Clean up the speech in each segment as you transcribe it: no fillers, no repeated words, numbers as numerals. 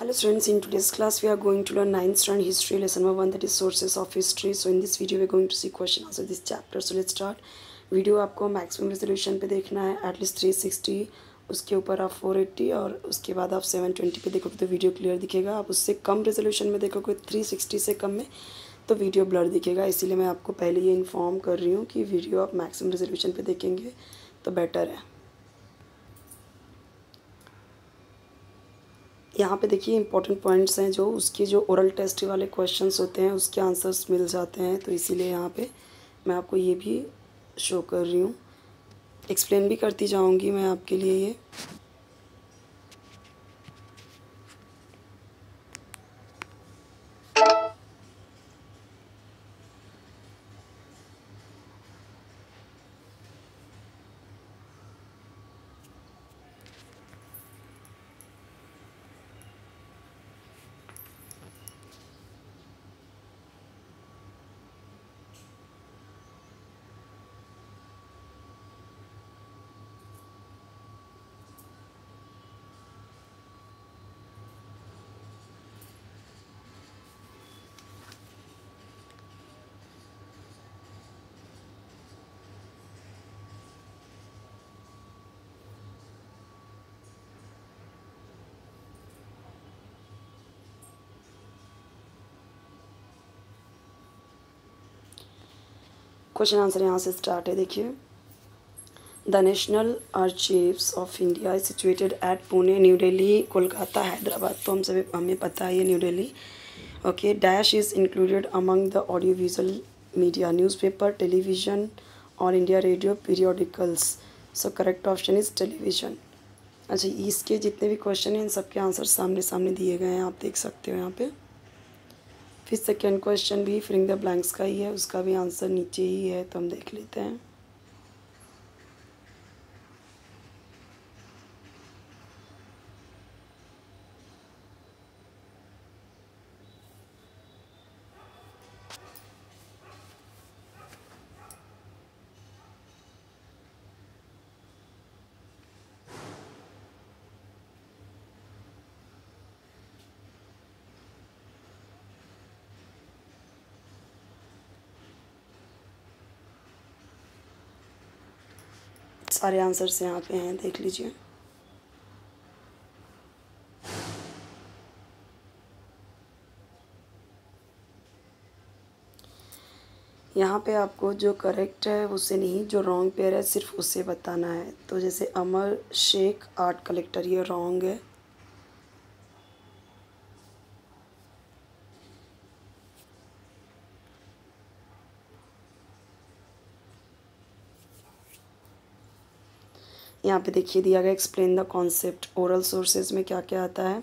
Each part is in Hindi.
Hello students, in today's class we are going to learn 9th standard history lesson number 1, that is sources of history. So in this video we are going to see question answer this chapter. So let's start. Video आपको मैक्सिमम रेजोल्यूशन पे देखना है, एटलीस्ट 360, उसके ऊपर आप 480 और उसके बाद आप 720 पे देखोगे तो वीडियो क्लियर दिखेगा। आप उससे कम रेजोल्यूशन में देखोगे 360 से कम में तो वीडियो ब्लर दिखेगा। इसीलिए मैं आपको पहले ये इन्फॉर्म कर रही हूँ कि वीडियो आप मैक्सिमम रेजोल्यूशन पे देखेंगे तो बेटर है। यहाँ पे देखिए इंपॉर्टेंट पॉइंट्स हैं जो उसके जो ओरल टेस्ट वाले क्वेश्चंस होते हैं उसके आंसर्स मिल जाते हैं, तो इसीलिए यहाँ पे मैं आपको ये भी शो कर रही हूँ, एक्सप्लेन भी करती जाऊँगी मैं आपके लिए ये। क्वेश्चन आंसर यहाँ से स्टार्ट है। देखिए, the national archives of India is situated at Pune, New Delhi, Kolkata, Hyderabad. तो हमें पता है ये New Delhi. Okay, dash is included among the audio visual media, newspaper, television और India radio, periodicals. So correct option is television. अच्छा, इसके जितने भी क्वेश्चन हैं इन सबके आंसर सामने सामने दिए गए हैं, आप देख सकते हो यहाँ पे। फिर सेकेंड क्वेश्चन भी फिलिंग द ब्लैंक्स का ही है, उसका भी आंसर नीचे ही है, तो हम देख लेते हैं। सारे आंसर्स यहाँ पे हैं, देख लीजिए। यहाँ पे आपको जो करेक्ट है उससे नहीं, जो रॉन्ग पेयर है सिर्फ उससे बताना है। तो जैसे अमर शेख आर्ट कलेक्टर, ये रॉन्ग है। यहाँ पे देखिए दिया गया, explain the concept. Oral sources में क्या क्या आता है,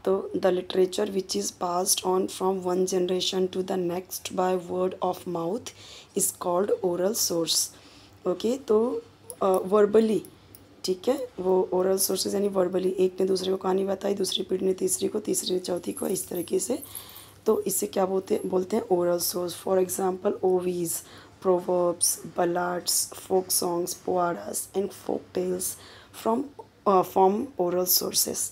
तो the literature which is passed on from one generation to the next by word of mouth is called oral source. Okay, तो वर्बली, ठीक है, वो ओरल सोर्सेज यानी वर्बली, एक ने दूसरे को कहानी बताई, दूसरी पीढ़ी ने तीसरी को, तीसरी ने चौथी को, इस तरीके से। तो इसे क्या बोलते हैं ओरल सोर्स। फॉर एग्जांपल ओवीज, proverbs, ballads, folk songs, poems, and folk tales from oral sources.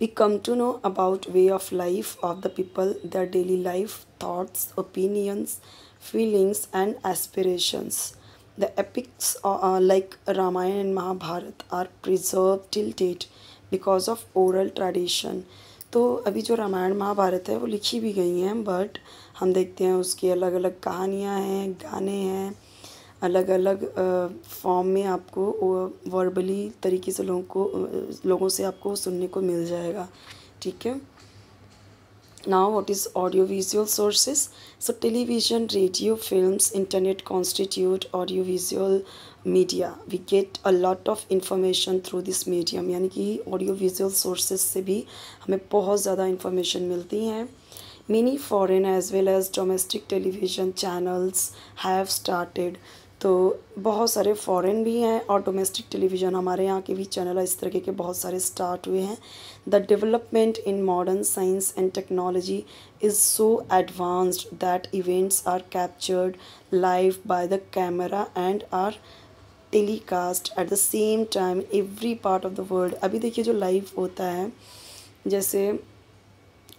We come to know about way of life of the people, their daily life, thoughts, opinions, feelings, and aspirations. The epics like Ramayana and Mahabharata are preserved till date because of oral tradition. तो अभी जो रामायण महाभारत है वो लिखी भी गई हैं, बट हम देखते हैं उसकी अलग अलग कहानियाँ हैं, गाने हैं, अलग अलग फॉर्म में आपको वर्बली तरीके से लोगों से आपको सुनने को मिल जाएगा, ठीक है। Now, what is audiovisual sources? So, television, radio, films, internet constitute audiovisual media. We get a lot of information through this medium. यानी कि audiovisual sources से भी हमें बहुत ज़्यादा information मिलती हैं। Many foreign as well as domestic television channels have started. तो बहुत सारे फॉरेन भी हैं और डोमेस्टिक टेलीविज़न हमारे यहाँ के भी चैनल इस तरह के बहुत सारे स्टार्ट हुए हैं। The development in modern science and technology is so advanced that events are captured live by the camera and are telecast at the same time every part of the world. अभी देखिए जो लाइव होता है जैसे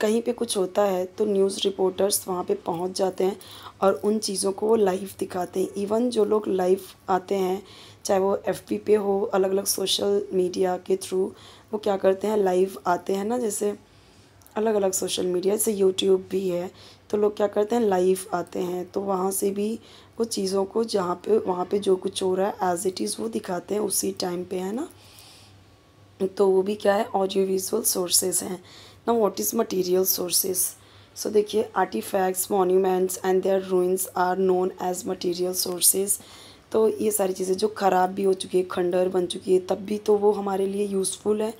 कहीं पे कुछ होता है तो न्यूज़ रिपोर्टर्स वहाँ पे पहुँच जाते हैं और उन चीज़ों को वो लाइव दिखाते हैं। इवन जो लोग लाइव आते हैं, चाहे वो एफबी पे हो, अलग अलग सोशल मीडिया के थ्रू वो क्या करते हैं, लाइव आते हैं ना, जैसे अलग अलग सोशल मीडिया, जैसे यूट्यूब भी है, तो लोग क्या करते हैं, लाइव आते हैं, तो वहाँ से भी वो चीज़ों को जहाँ पे वहाँ पे जो कुछ हो रहा है एज इट इज़ वो दिखाते हैं उसी टाइम पे, है ना। तो वो भी क्या है, ऑडियो विजुअल सोर्सेज हैं ना। What is material sources? So देखिए, artefacts, monuments and their ruins are known as material sources. तो ये सारी चीज़ें जो ख़राब भी हो चुकी है, खंडहर बन चुकी है, तब भी तो वो हमारे लिए यूज़फुल है,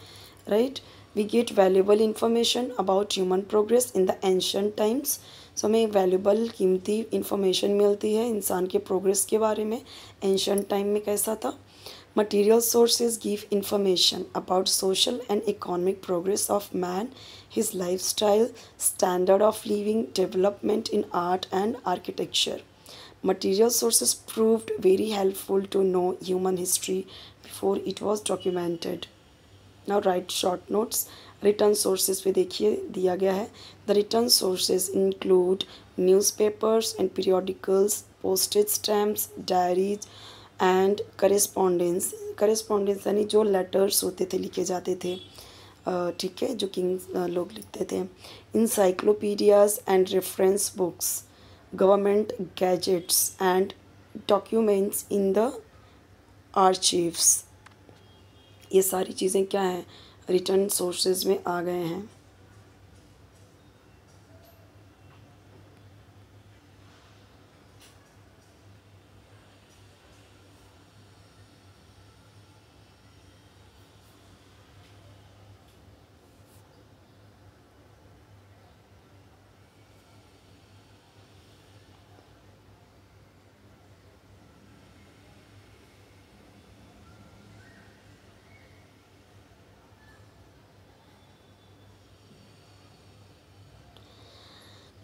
right. We get valuable information about human progress in the ancient times. So हमें वैल्यूबल कीमती इंफॉर्मेशन मिलती है इंसान के प्रोग्रेस के बारे में, एंशंट टाइम में कैसा था। Material sources give information about social and economic progress of man, his lifestyle, standard of living, development in art and architecture. Material sources proved very helpful to know human history before it was documented. Now write short notes. Written sources पे देखिए दिया गया है. The written sources include newspapers and periodicals, postage stamps, diaries and correspondence. Correspondence यानी जो letters होते थे, लिखे जाते थे, ठीक है, जो किंग्स लोग लिखते थे. Encyclopedias and reference books, government gadgets and documents in the archives. ये सारी चीज़ें क्या हैं, रिटर्न सोर्सेज में आ गए हैं.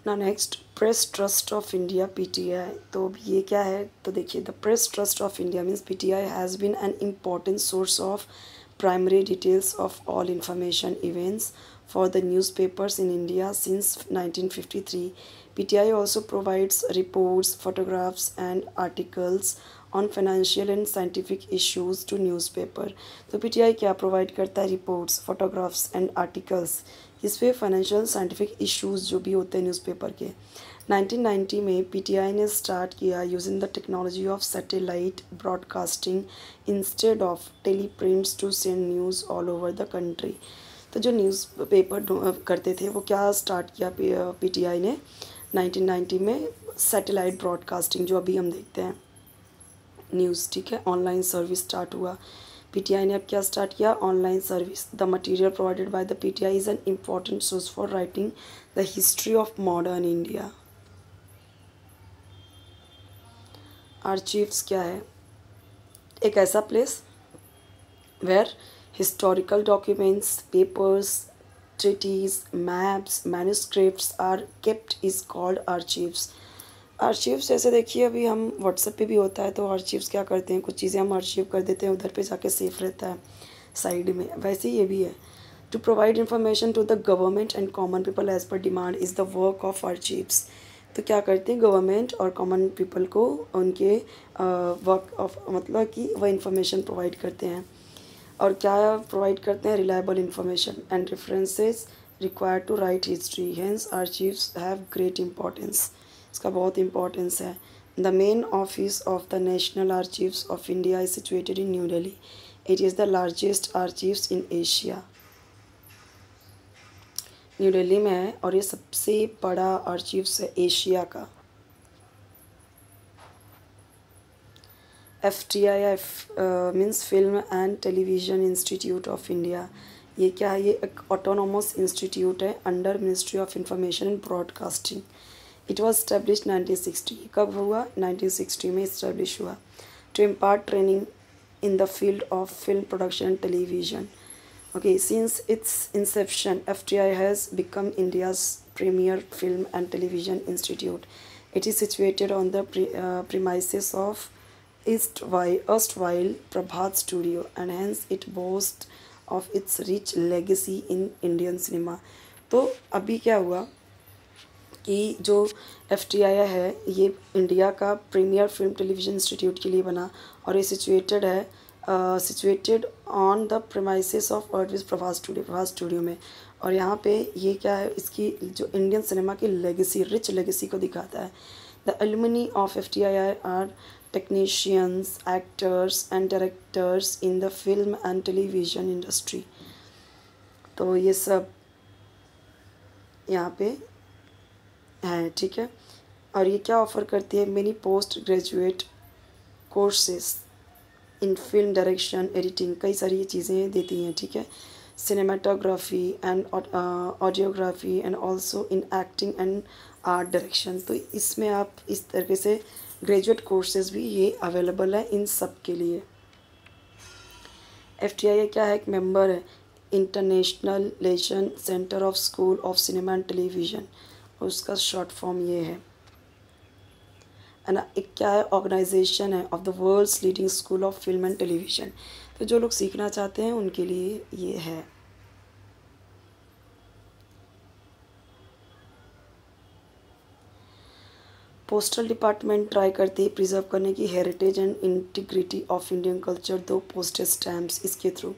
ना next, press trust of India PTI. तो अब ये क्या है, तो देखिए, the press trust of India means PTI has been an important source of primary details of all information events for the newspapers in India since 1953. PTI also provides reports, photographs and articles on financial and scientific issues to newspaper. तो PTI क्या प्रोवाइड करता है, रिपोर्ट्स, फोटोग्राफ्स एंड आर्टिकल्स, इस पे फाइनेंशियल साइंटिफिक इश्यूज जो भी होते हैं न्यूज़पेपर के. 1990 में पीटीआई ने स्टार्ट किया using the technology of satellite broadcasting instead of teleprints to send news all over the country. तो जो न्यूज़पेपर करते थे वो क्या स्टार्ट किया पीटीआई ने 1990 में, सैटेलाइट ब्रॉडकास्टिंग, जो अभी हम देखते हैं न्यूज़, ठीक है, ऑनलाइन सर्विस स्टार्ट हुआ. पीटीआई ने अब क्या स्टार्ट किया, online service. The material provided by the PTI is an important source for writing the history of modern India. Archives क्या है, एक ऐसा place where historical documents, papers, treaties, maps, manuscripts are kept is called archives. Archives जैसे देखिए अभी हम व्हाट्सएप पे भी होता है, तो आर्शीव्स क्या करते हैं, कुछ चीज़ें हम आर्शीव कर देते हैं, उधर पे जाके सेफ रहता है साइड में, वैसे ही ये भी है. To provide information to the government and common people as per demand is the work of archives. तो क्या करते हैं, गवर्नमेंट और कॉमन पीपल को उनके वर्क ऑफ, मतलब कि वह इंफॉर्मेशन प्रोवाइड करते हैं. और क्या प्रोवाइड करते हैं, reliable information and references required to write history. Hence archives have great importance. इसका बहुत इंपॉर्टेंस है. The main office of the national archives of India is situated in New Delhi. It is the largest archives in Asia. New Delhi में है और ये सबसे बड़ा आर्शीव्स है एशिया का. FTIF means film and television institute of India. ये क्या है, ये एक ऑटोनोमस इंस्टीट्यूट है under ministry of information and broadcasting. It was establish 1960. कब हुआ, 1960 में इस्टेब्लिश हुआ. To impart training in the field of film production and television. Okay, since its inception, FTI has become India's premier film and television institute. It is situated on the premises of erstwhile Prabhat Studio, and hence it boasts of its rich legacy in Indian cinema. तो अभी क्या हुआ कि जो FTI है ये इंडिया का प्रीमियर फिल्म टेलीविज़न इंस्टीट्यूट के लिए बना, और ये situated on the premises of अर्टविज प्रभास स्टूडियो में। और यहाँ पे ये क्या है, इसकी जो इंडियन सिनेमा की लेगेसी, रिच लेगेसी को दिखाता है। The alumni of FTI are technicians, actors and directors in the film and television industry. तो ये सब यहाँ पे है, ठीक है। और ये क्या ऑफ़र करती है, मेनी पोस्ट ग्रेजुएट कोर्सेस इन फिल्म डायरेक्शन, एडिटिंग, कई सारी ये चीज़ें देती हैं, ठीक है। Cinematography and audiography and also in acting and art direction. तो इसमें आप इस तरीके से ग्रेजुएट कोर्सेज भी ये अवेलेबल है इन सब के लिए। FTI क्या है, एक मेंबर है international relation centre of school of cinema and television, और उसका शॉर्ट फॉर्म ये है। एक क्या है, ऑर्गेनाइजेशन है of the world's leading school of film and television. तो जो लोग सीखना चाहते हैं उनके लिए ये है। पोस्टल डिपार्टमेंट ट्राई करती है प्रिजर्व करने की heritage and integrity of Indian culture दो पोस्टल स्टैम्प्स इसके थ्रू।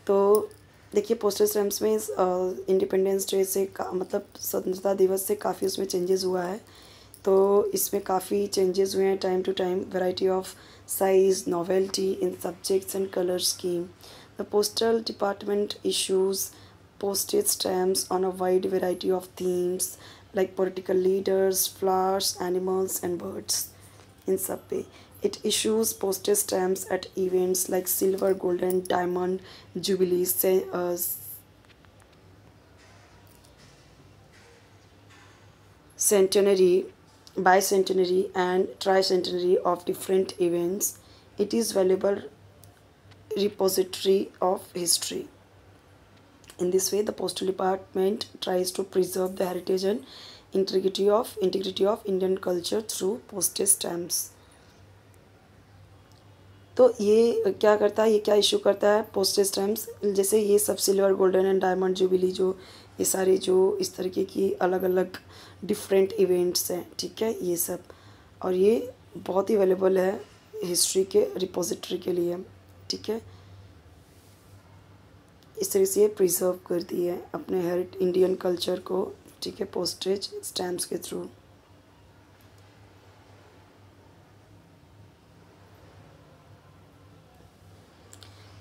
तो देखिए पोस्टल स्टैम्प्स में इंडिपेंडेंस डे से मतलब स्वतंत्रता दिवस से काफ़ी उसमें चेंजेस हुआ है। तो इसमें काफ़ी चेंजेस हुए हैं time to time, variety of size, novelty in subjects and colour scheme. The postal department issues postage stamps on a wide variety of themes like political leaders, flowers, animals, and birds. In सब पे it issues postage stamps at events like silver, golden, diamond, jubilee, centenary, bicentenary, and tricentenary of different events. It is valuable repository of history. In this way, the postal department tries to preserve the heritage and integrity of Indian culture through postage stamps. तो ये क्या करता है, ये क्या इशू करता है, पोस्टेज स्टैम्प्स, जैसे ये सब silver, golden and diamond, jubilee, जो ये सारे जो इस तरीके की अलग अलग डिफरेंट इवेंट्स हैं, ठीक है, ये सब। और ये बहुत ही अवेलेबल है हिस्ट्री के रिपोजिटरी के लिए, ठीक है। इस तरह से ये प्रिजर्व करती है अपने इंडियन कल्चर को, ठीक है, पोस्टेज स्टैम्प्स के through.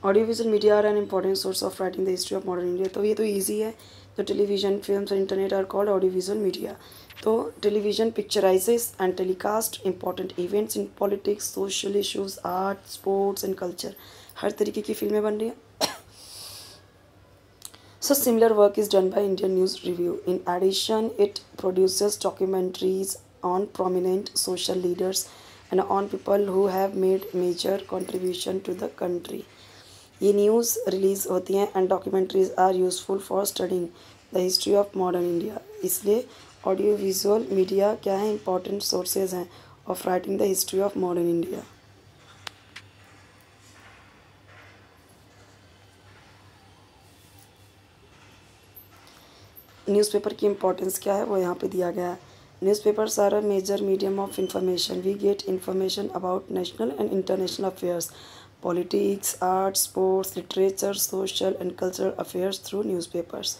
Audio visual media are an important source of writing the history of modern India. तो ये तो ईजी है, तो टेलीविजन, फिल्म्स और internet are called audio visual media. तो television picturises and telecast important events in politics, social issues, art, sports and culture. हर तरीके की फिल्में बन रही हैं। So similar work is done by Indian News Review. In addition, it produces documentaries on prominent social leaders and on people who have made major contribution to the country. ये न्यूज़ रिलीज़ होती हैं and documentaries are useful for studying the history of modern India. इसलिए ऑडियो विजुअल मीडिया क्या है, इंपॉर्टेंट सोर्सेज हैं of writing the history of modern India. Newspaper की इम्पोर्टेंस क्या है वो यहाँ पे दिया गया है। Newspapers are a major medium of information. We get information about national and international affairs, politics, arts, sports, literature, social and cultural affairs through newspapers.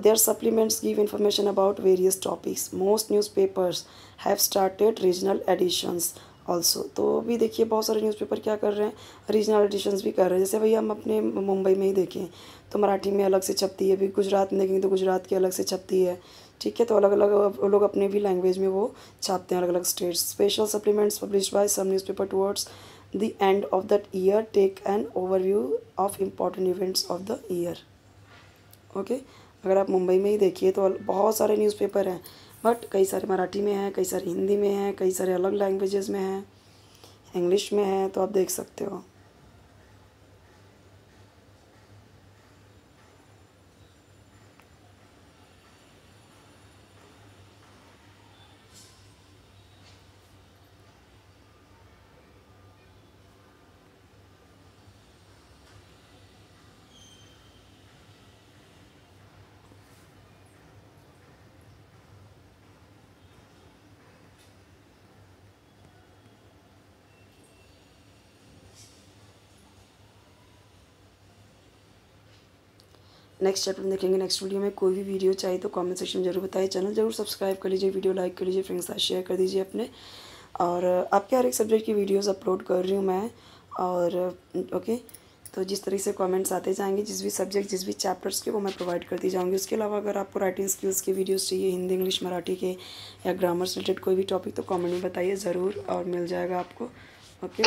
Their supplements give information about various topics. Most newspapers have started regional editions also. तो भी देखिए बहुत सारे न्यूज़पेपर क्या कर रहे हैं, रीजनल एडिशंस भी कर रहे हैं। जैसे भैया हम अपने मुंबई में ही देखें तो मराठी में अलग से छपती है, भी गुजरात में देखेंगे तो गुजरात की अलग से छपती है, ठीक है। तो अलग अलग वो लोग अपने भी लैंग्वेज में वो छापते हैं, अलग अलग states. Special supplements published by some newspaper towards the end of that year take an overview of important events of the year. Okay अगर आप मुंबई में ही देखिए तो बहुत सारे न्यूज़पेपर हैं, बट कई सारे मराठी में हैं, कई सारे हिंदी में हैं, कई सारे अलग लैंग्वेजेस में हैं, इंग्लिश में हैं, तो आप देख सकते हो। नेक्स्ट चैप्टर में देखेंगे नेक्स्ट वीडियो में। कोई भी वीडियो चाहिए तो कमेंट सेक्शन में जरूर बताइए। चैनल जरूर सब्सक्राइब कर लीजिए, वीडियो लाइक कर लीजिए, फ्रेंड्स के साथ शेयर कर दीजिए अपने। और आपके हर एक सब्जेक्ट की वीडियोस अपलोड कर रही हूँ मैं। और ओके, तो जिस तरीके से कमेंट्स आते जाएंगे जिस भी सब्जेक्ट जिस भी चैप्टर्स के, वो मैं प्रोवाइड करती जाऊँगी। उसके अलावा अगर आपको राइटिंग स्किल्स के वीडियोस चाहिए, हिंदी इंग्लिश मराठी के या ग्रामर से रिलेटेड कोई भी टॉपिक, तो कमेंट में बताइए ज़रूर और मिल जाएगा आपको। ओके।